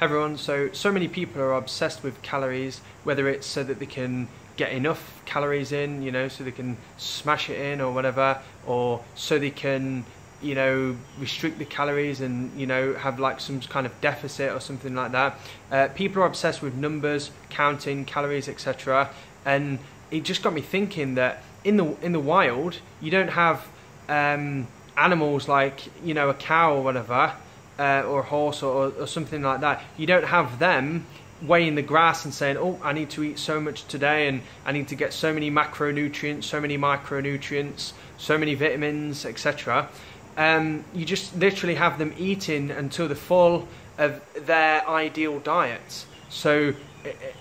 Everyone, so many people are obsessed with calories, whether it's so that they can get enough calories in, you know, so they can smash it in or whatever, or so they can, you know, restrict the calories and, you know, have like some kind of deficit or something like that. People are obsessed with numbers, counting calories, etc. And it just got me thinking that in the wild, you don't have animals like, you know, a cow or whatever, or a horse or something like that. You don't have them weighing the grass and saying, oh, I need to eat so much today and I need to get so many macronutrients, so many micronutrients, so many vitamins, etc. You just literally have them eating until they're full of their ideal diet. So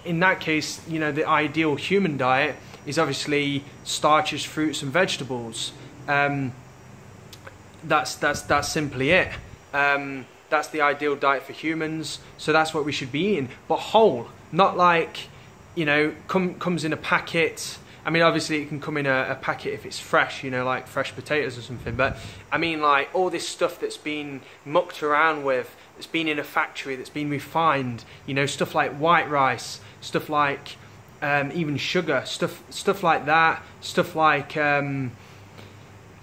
in that case, you know, the ideal human diet is obviously starches, fruits and vegetables. That's simply it. That's the ideal diet for humans, so that's what we should be eating, but whole, not like, you know, comes in a packet. I mean, obviously it can come in a packet if it's fresh, you know, like fresh potatoes or something, but I mean like all this stuff that's been mucked around with, that's been in a factory, that's been refined, you know, stuff like white rice, stuff like even sugar, stuff like that, stuff like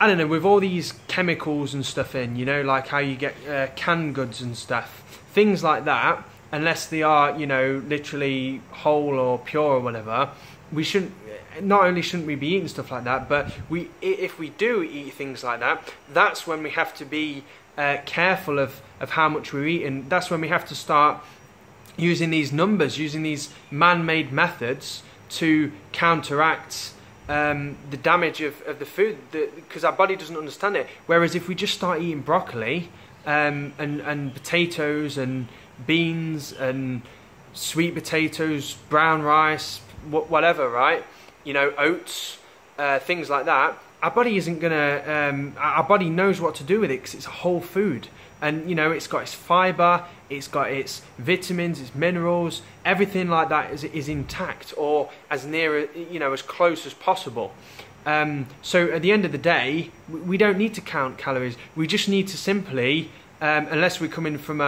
I don't know, with all these chemicals and stuff in, you know, like how you get canned goods and stuff, things like that, unless they are, you know, literally whole or pure or whatever, we shouldn't, not only shouldn't we be eating stuff like that, but if we do eat things like that, that's when we have to be careful of how much we're eating. That's when we have to start using these numbers, using these man-made methods to counteract the damage of the food, because our body doesn't understand it. Whereas if we just start eating broccoli and potatoes and beans and sweet potatoes, brown rice, whatever, right? You know, oats, things like that. Our body isn't gonna. Our body knows what to do with it because it's a whole food, and you know, it's got its fibre, it's got its vitamins, its minerals, everything like that is intact, or as near, you know, as close as possible. So at the end of the day, we don't need to count calories. We just need to simply, unless we're coming from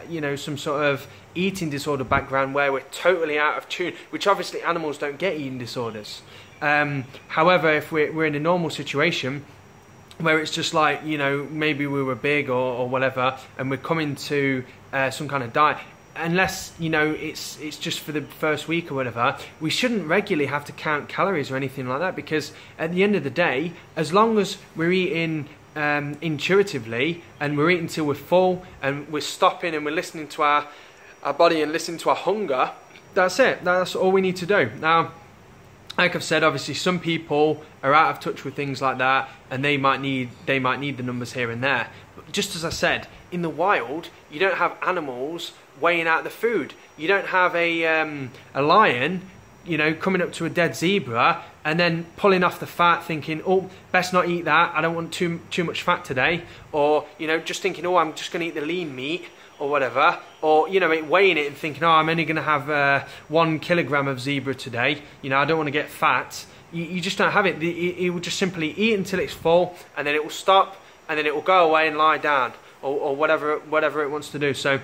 you know, some sort of eating disorder background where we're totally out of tune, which obviously animals don't get eating disorders. However, if we're in a normal situation where it's just like, you know, maybe we were big or whatever, and we're coming to some kind of diet, unless, you know, it's just for the first week or whatever, we shouldn't regularly have to count calories or anything like that, because at the end of the day, as long as we're eating intuitively and we're eating till we're full and we're stopping and we're listening to our body and listening to our hunger, that's it. That's all we need to do. Now, like I've said, obviously some people are out of touch with things like that, and they might need the numbers here and there. But just as I said, in the wild, you don't have animals weighing out the food. You don't have a lion, you know, coming up to a dead zebra and then pulling off the fat, thinking, oh, best not eat that. I don't want too much fat today. Or, you know, just thinking, oh, I'm just going to eat the lean meat or whatever. Or, you know, weighing it and thinking, oh, I'm only going to have 1 kilogram of zebra today. You know, I don't want to get fat. You just don't have it. It will just simply eat until it's full, and then it will stop, and then it will go away and lie down, or whatever it wants to do. So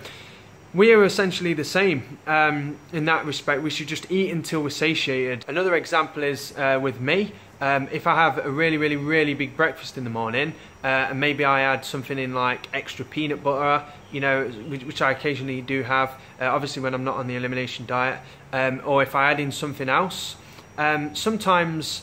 we are essentially the same in that respect. We should just eat until we're satiated. Another example is with me. If I have a really big breakfast in the morning, and maybe I add something in like extra peanut butter, you know, which I occasionally do have, obviously when I'm not on the elimination diet, or if I add in something else, sometimes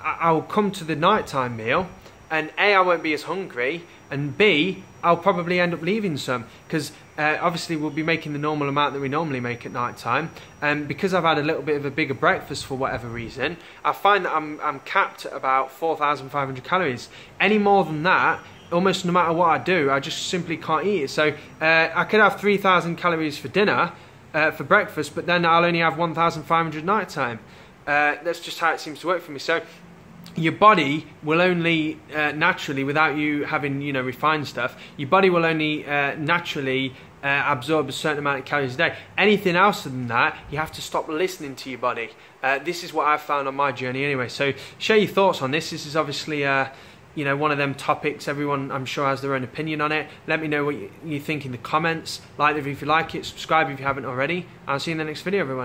I'll come to the nighttime meal and A, I won't be as hungry, and B, I'll probably end up leaving some, because obviously we'll be making the normal amount that we normally make at night time, and because I've had a little bit of a bigger breakfast for whatever reason, I find that I'm capped at about 4,500 calories. Any more than that, almost no matter what I do, I just simply can't eat it. So I could have 3,000 calories for dinner, for breakfast, but then I'll only have 1,500 night time. That's just how it seems to work for me. So your body will only naturally, without you having, you know, refined stuff, your body will only naturally absorb a certain amount of calories a day. Anything else than that, you have to stop listening to your body. This is what I've found on my journey anyway. So share your thoughts on this. This is obviously you know, one of them topics. Everyone, I'm sure, has their own opinion on it. Let me know what you think in the comments. Like the video if you like it, subscribe if you haven't already. I'll see you in the next video, everyone.